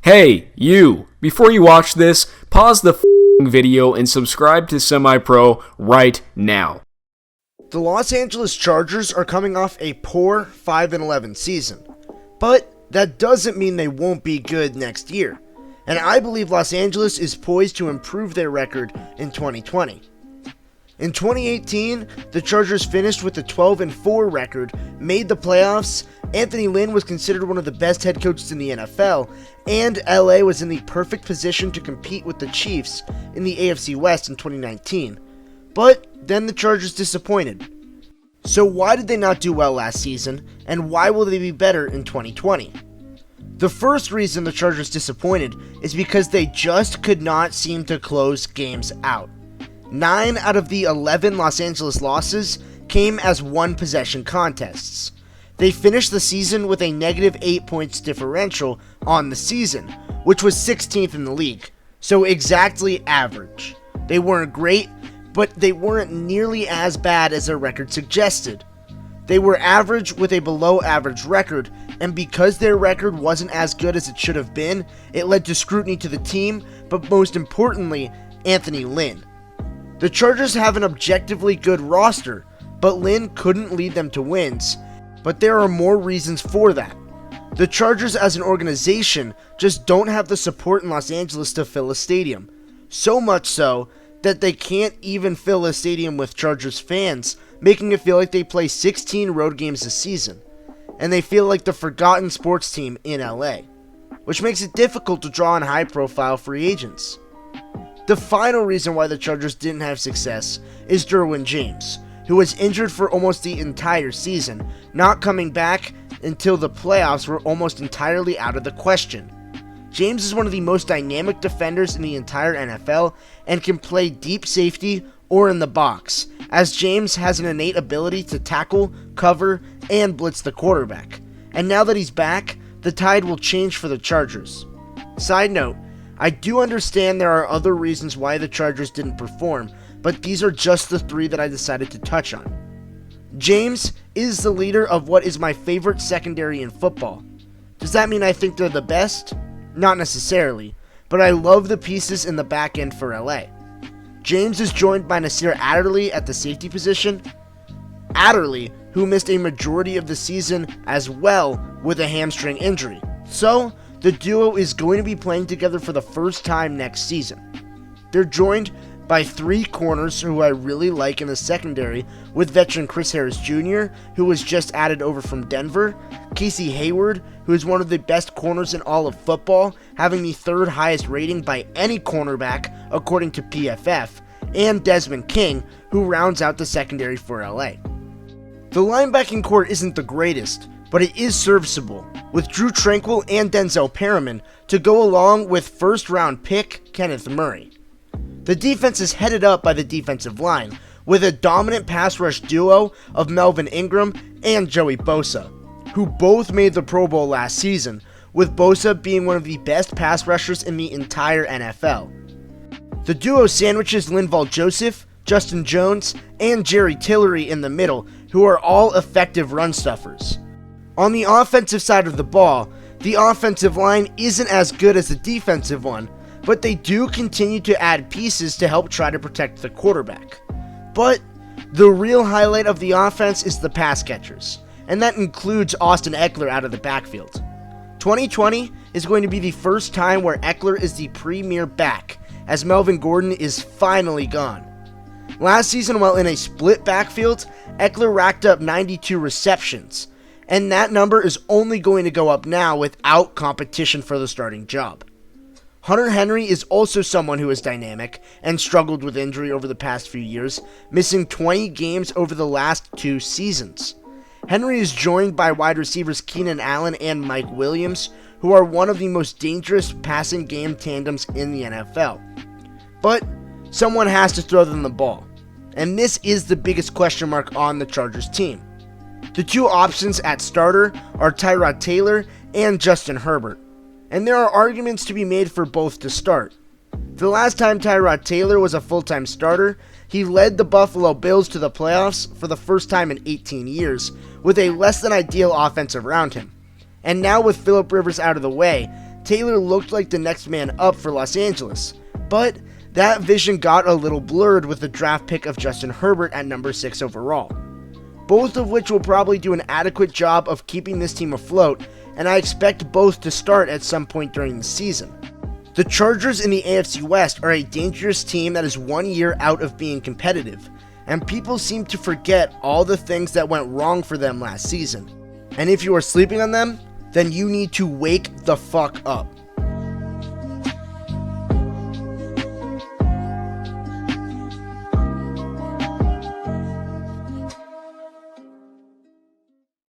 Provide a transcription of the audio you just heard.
Hey, you! Before you watch this, pause the video and subscribe to SemiPro right now. The Los Angeles Chargers are coming off a poor 5-11 season, but that doesn't mean they won't be good next year, and I believe Los Angeles is poised to improve their record in 2020. In 2018, the Chargers finished with a 12-4 record, made the playoffs, Anthony Lynn was considered one of the best head coaches in the NFL, and LA was in the perfect position to compete with the Chiefs in the AFC West in 2019. But then the Chargers disappointed. So why did they not do well last season, and why will they be better in 2020? The first reason the Chargers disappointed is because they just could not seem to close games out. 9 out of the 11 Los Angeles losses came as one-possession contests. They finished the season with a negative 8 points differential on the season, which was 16th in the league, so exactly average. They weren't great, but they weren't nearly as bad as their record suggested. They were average with a below-average record, and because their record wasn't as good as it should have been, it led to scrutiny to the team, but most importantly, Anthony Lynn. The Chargers have an objectively good roster, but Lynn couldn't lead them to wins, but there are more reasons for that. The Chargers as an organization just don't have the support in Los Angeles to fill a stadium, so much so that they can't even fill a stadium with Chargers fans, making it feel like they play 16 road games a season, and they feel like the forgotten sports team in LA, which makes it difficult to draw on high-profile free agents. The final reason why the Chargers didn't have success is Derwyn James, who was injured for almost the entire season, not coming back until the playoffs were almost entirely out of the question. James is one of the most dynamic defenders in the entire NFL and can play deep safety or in the box, as James has an innate ability to tackle, cover, and blitz the quarterback. And now that he's back, the tide will change for the Chargers. Side note, I do understand there are other reasons why the Chargers didn't perform, but these are just the 3 that I decided to touch on. James is the leader of what is my favorite secondary in football. Does that mean I think they're the best? Not necessarily, but I love the pieces in the back end for LA. James is joined by Nasir Adderley at the safety position. Adderley, who missed a majority of the season as well with a hamstring injury. So, the duo is going to be playing together for the first time next season. They're joined by 3 corners who I really like in the secondary, with veteran Chris Harris Jr., who was just added over from Denver, Casey Hayward, who is one of the best corners in all of football, having the 3rd highest rating by any cornerback according to PFF, and Desmond King, who rounds out the secondary for LA. The linebacking core isn't the greatest, but it is serviceable, with Drew Tranquill and Denzel Perriman to go along with first-round pick Kenneth Murray. The defense is headed up by the defensive line, with a dominant pass rush duo of Melvin Ingram and Joey Bosa, who both made the Pro Bowl last season, with Bosa being one of the best pass rushers in the entire NFL. The duo sandwiches Linval Joseph, Justin Jones, and Jerry Tillery in the middle, who are all effective run stuffers. On the offensive side of the ball, the offensive line isn't as good as the defensive one, but they do continue to add pieces to help try to protect the quarterback. But the real highlight of the offense is the pass catchers, and that includes Austin Eckler out of the backfield. 2020 is going to be the first time where Eckler is the premier back, as Melvin Gordon is finally gone. Last season, while in a split backfield, Eckler racked up 92 receptions, and that number is only going to go up now without competition for the starting job. Hunter Henry is also someone who is dynamic and struggled with injury over the past few years, missing 20 games over the last 2 seasons. Henry is joined by wide receivers Keenan Allen and Mike Williams, who are one of the most dangerous passing game tandems in the NFL. But someone has to throw them the ball, and this is the biggest question mark on the Chargers team. The 2 options at starter are Tyrod Taylor and Justin Herbert, and there are arguments to be made for both to start. The last time Tyrod Taylor was a full-time starter, he led the Buffalo Bills to the playoffs for the first time in 18 years, with a less than ideal offense around him. And now with Phillip Rivers out of the way, Taylor looked like the next man up for Los Angeles, but that vision got a little blurred with the draft pick of Justin Herbert at number 6 overall. Both of which will probably do an adequate job of keeping this team afloat, and I expect both to start at some point during the season. The Chargers in the AFC West are a dangerous team that is 1 year out of being competitive, and people seem to forget all the things that went wrong for them last season. And if you are sleeping on them, then you need to wake the fuck up.